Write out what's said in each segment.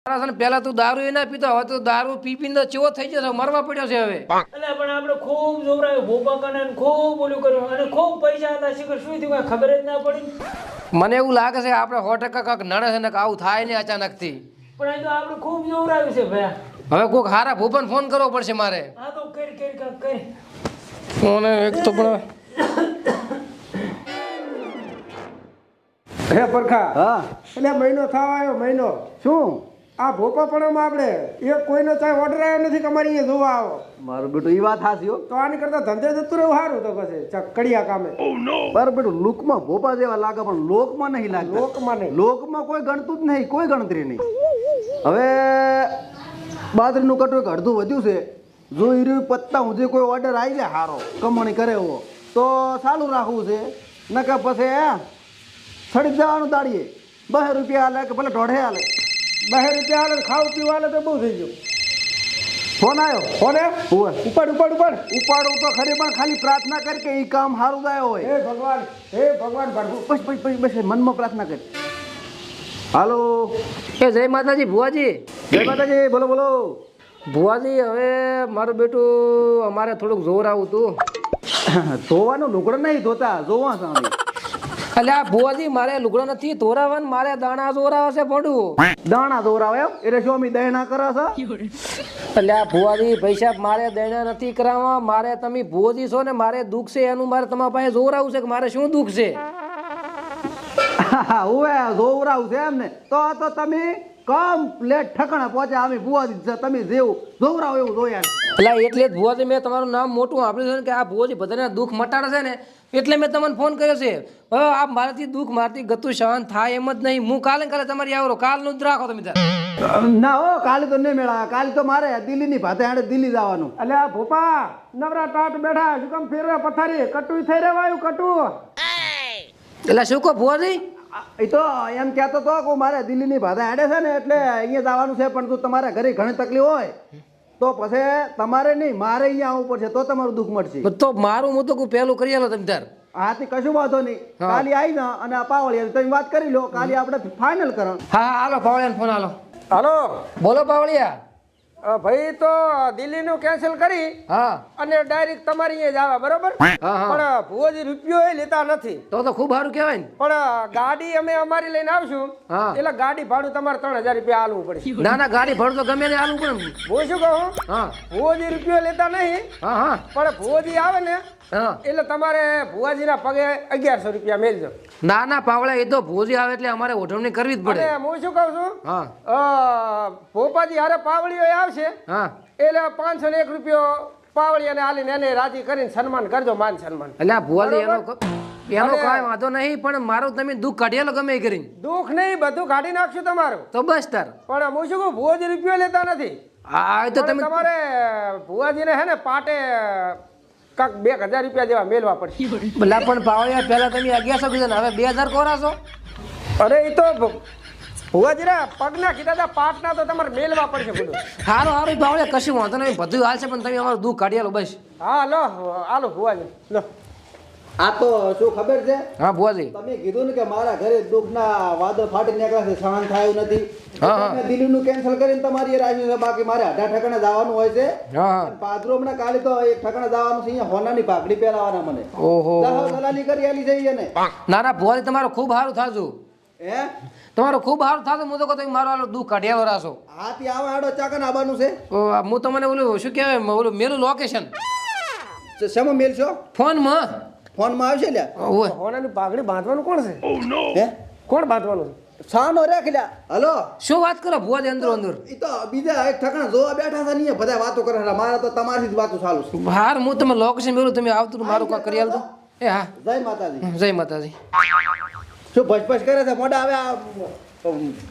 પેલા તું દારૂ ના પીતો, હવે તો દારૂ પી પીને ચેવો થઈ જશે, મરવા પડ્યો છે હવે. એટલે પણ આપણે ખૂબ જોવરાયું ભોપા કને ખૂબ ઓલું કર્યું અને ખૂબ પૈસા હતા શીખર શું થયું કઈ ખબર જ ના પડી. મને એવું લાગે છે આપણે 100% કાંક નડે છે ને કે આવું થાય ને અચાનક થી. પણ અહીં તો આપણે ખૂબ જોવરાયું છે ભયા. હવે કોઈક હારા ભૂપન ફોન કરવો પડશે મારે. હા તો કરી ફોન એક તો પણ હે પરખા હા એટલે મહિનો થવા આવ્યો મહિનો શું આ ભોપાપણામાં આપણે એક કોઈનો ચાય ઓર્ડર આવ્યો નથી કે અમારે અહીંયા જોવા આવો મારું બેટું એ વાત હાસી હો. તો આની કરતા ધંધે જતું રહેવું સારું તો પછી ચકડિયા કામે મારું બેટું લુકમાં ભોપા જેવા લાગે પણ લોકમાં નહીં લાગે. લોકમાં નહીં. લોકમાં કોઈ ગણતું જ નહીં, કોઈ ગણતરી નહીં. હવે બાજરીનું કટોક અડધું વધ્યું છે. જો એ રહ્યું પત્તા હું કોઈ ઓર્ડર આવી જાય સારો કમાણી કરે એવો તો ચાલુ રાખવું છે, નકર પછી સડી જવાનું દાડીએ 2 રૂપિયા હાલે કે ભલે 1.5 હાલે. 2 રૂપિયા હાલે ખાવું પીવા હાલે તો બહુ થઈ ગયું. ફોન આવ્યો ફોન હોવે. ઉપાડ ઉપાડું તો ખરી પણ ખાલી પ્રાર્થના કર કે એ કામ સારું જાય હોય. હે ભગવાન ભરવું બસ મનમાં પ્રાર્થના કર. હાલો એ જય માતાજી ભુવાજી. જય માતાજી. બોલો બોલો. ભુવાજી હવે મારું બેટું અમારે થોડુંક જોર આવું તું. ધોવાનું લુગડો નહીં ધોતા, જોવા સામે. એટલે આ ભુવાજી મારે લુગડો નથી ધોરાવાનું, મારે દાણા જોરાવે છે પડું. દાણા ધોરાવે એમ? એટલે શું અમે દયણા કરે છે? એટલે આ ભુવાજી પૈસા મારે દેણા નથી કરાવવા, મારે તમે ભુવાજી છો ને મારે દુઃખ છે એનું મારે તમારા પાસે જોરાવું છે કે મારે શું દુઃખ છે. ઓવે જોવરાવું છે એમ ને? તો તમે કમ્પ્લેટ ઠકણા પહોંચ્યા. અમે ભુવાજી છે, તમે જેવું જોવરાવ એવું જોયા. એટલે જ ભુવાજી મેં તમારું નામ મોટું સાંભળ્યું છે ને કે આ ભુવાજી બધાને દુઃખ મટાડે છે ને, એટલે મેં તમને ફોન કર્યો છે. હવે આ મારાથી દુઃખ મારથી ગતું સહન થાય એમ જ નહીં. હું કાલે તમારી આવરો કાલનું જ રાખો તમે તાર. ના હો, કાલે તો નહીં મેળા. કાલે તો મારે દિલ્હીની ભાતે આડે દિલ્હી જવાનું. એટલે આ ભોપા નવરા ટાટ બેઠા શું કામ ફેરવા પથારી કટું થઈ રહેવાયું કટું. એટલે શું કહો ભુવાજી? એ તો એમ કહેતો તો કે મારે દિલ્હીની ભાષા હેડે છે ને એટલે અહીંયા જવાનું છે, પણ જો તમારા ઘરે ઘણી તકલીફ હોય તો પછી તમારે નહીં મારે અહીંયા આવવું પડશે તો તમારું દુઃખ મળશે. તો મારું હું તો પહેલું કરી આલો તમે તાર. હાથી કશું વાંધો નહીં. કાલે આવી જા અને આ પાવળિયા તમે વાત કરી લો. કાલે આપણે ફાઇનલ કરો. હા હાલો પાવળિયાને ફોન હાલો. હાલો બોલો પાવળિયા. ભાઈ તો દિલ્હીનું કેન્સલ કરી હા અને ડાયરેક્ટ તમારી અહીંયા જ આવે બરોબર. હા. પણ ભુવાજી રૂપિયો એ લેતા નથી. તો ખૂબ સારું કહેવાય ને. પણ ગાડી અમે અમારી લઈને આવશું હા. એટલે ગાડી ભાડું તમારે 3000 રૂપિયા આલવું પડશે. ના ગાડી ભર તો ગમે તે આલું પણ. હું શું કહું, હા ભુવાજી રૂપિયો લેતા નહીં હા પણ ભુવાજી આવે ને હા. એટલે તમારે ભુવાજીના પગે 1100 રૂપિયા મેલજો. ના પાવળા એ તો ભોજી આવે એટલે અમારે ઓઢવણી કરવી જ પડે. અને હું શું કહું છું, હા ભોપાજી હારે પાવળીઓ આવશે હા. એટલે 501 રૂપિયો પાવળીયાને આલીને એને રાજી કરીને સન્માન કરજો, માન સન્માન. એટલે આ ભુવાજી એનો અને- કાંઈ વાંધો નહીં, પણ મારું તમે દુઃખ કાઢીએલો ગમે એ કરીને. દુઃખ નહીં, બધું કાઢી નાખશું તમારું. તો બસ તાર. પણ હું શું કહું, ભુવાજી રૂપિયો લેતા નથી. આ તો પણ તમે તમારે ભુવાજીને હે ને પાટે કાંક 2000 રૂપિયા જેવા મેલવા પડશે. ભલા પણ પાવળિયા પહેલા તમે 1100 કીધા ને હવે 2000 કોરાશો. અરે એ તો ભુવાજીના પગના કીધા હતા, પાટના તો તમારે મેલવા પડશે બધું. સારું પાવળિયા કશું વાંધો નહીં, બધું હાલશે પણ તમે અમારું દુઃખ કાઢીએલો બસ. હા લો હાલો ભુવાજી લો. આ તો શું ખબર છે, હા ભુવાજી. તમે કીધું ને કે મારા ઘરે દુઃખના વાદળ ફાટી નીકળ્યા છે, સહન થયું નથી. મેં દિલ્હીનું કેન્સલ કરીને તમારી એ રાખ્યું છે. બાકી મારે 18 ઠેકાણે જવાનું હોય છે. હા પાદરો હમણાં કાલે તો એક ઠેકાણે જવાનું છે. અહીંયા હોનાની પાઘડી પહેરાવાના મને. ઓહો. દલાલી કરી આલી જઈએ ને. ના ભુવાજી તમારું ખૂબ સારું થાશું. હે તમારું ખૂબ સારું થાતું. હું તો કહું તમે મારો દુઃખ કાઢીએલો રાશો. હાથી આવે આડો ચાકન આવવાનું છે. હું તમને ઓલું શું કહેવાય ઓલું મેલું લોકેશન શેમાં મેલ છો? ફોનમાં. ફોનમાં આવશે લ્યા. ઓય હોનાની પાઘડી બાંધવાનું કોણ છે? હે કોણ બાંધવાનું છે? છાનો રાખ લ્યા. હલો શું વાત કરો ભુવાજી અંદર અંદર. એ તો બીજા એક ઠેકાણે જોવા બેઠા છે ને બધા વાતો કરે છે. મારા તો તમારી જ વાતો ચાલુ છે. હાર હું તમે લોકેશન મેળવું તમે આવતું મારું કાંઈ કરી આલતો. એ હા જય માતાજી. જય માતાજી. શું ભસભસ કરે છે મોઢા? હવે આ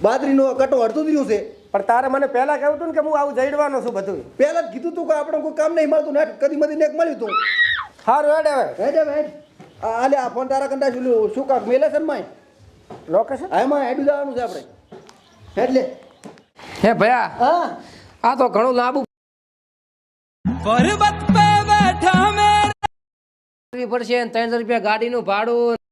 બાજરીનો કટો અડધું રહ્યું છે. પણ તારે મને પહેલા કહ્યું હતું ને કે હું આવું જઈડવાનો છું બધું. પહેલા જ કીધું તું કે આપણે કોઈ કામ નહીં મળતું ને કદી મધી ને એક મળ્યું તું. સારું હેડ હવે હેડ હેડ આલે આ ફોન તારા કંટા શું કાક મેલે છે ને માય લોકેશન. હા એમાં હેડું જવાનું છે આપણે. હેડ લે. હે ભયા હા આ તો ઘણું લાંબુ पर्वत पे बैठा मैं પડશે 3000 રૂપિયા ગાડીનું ભાડું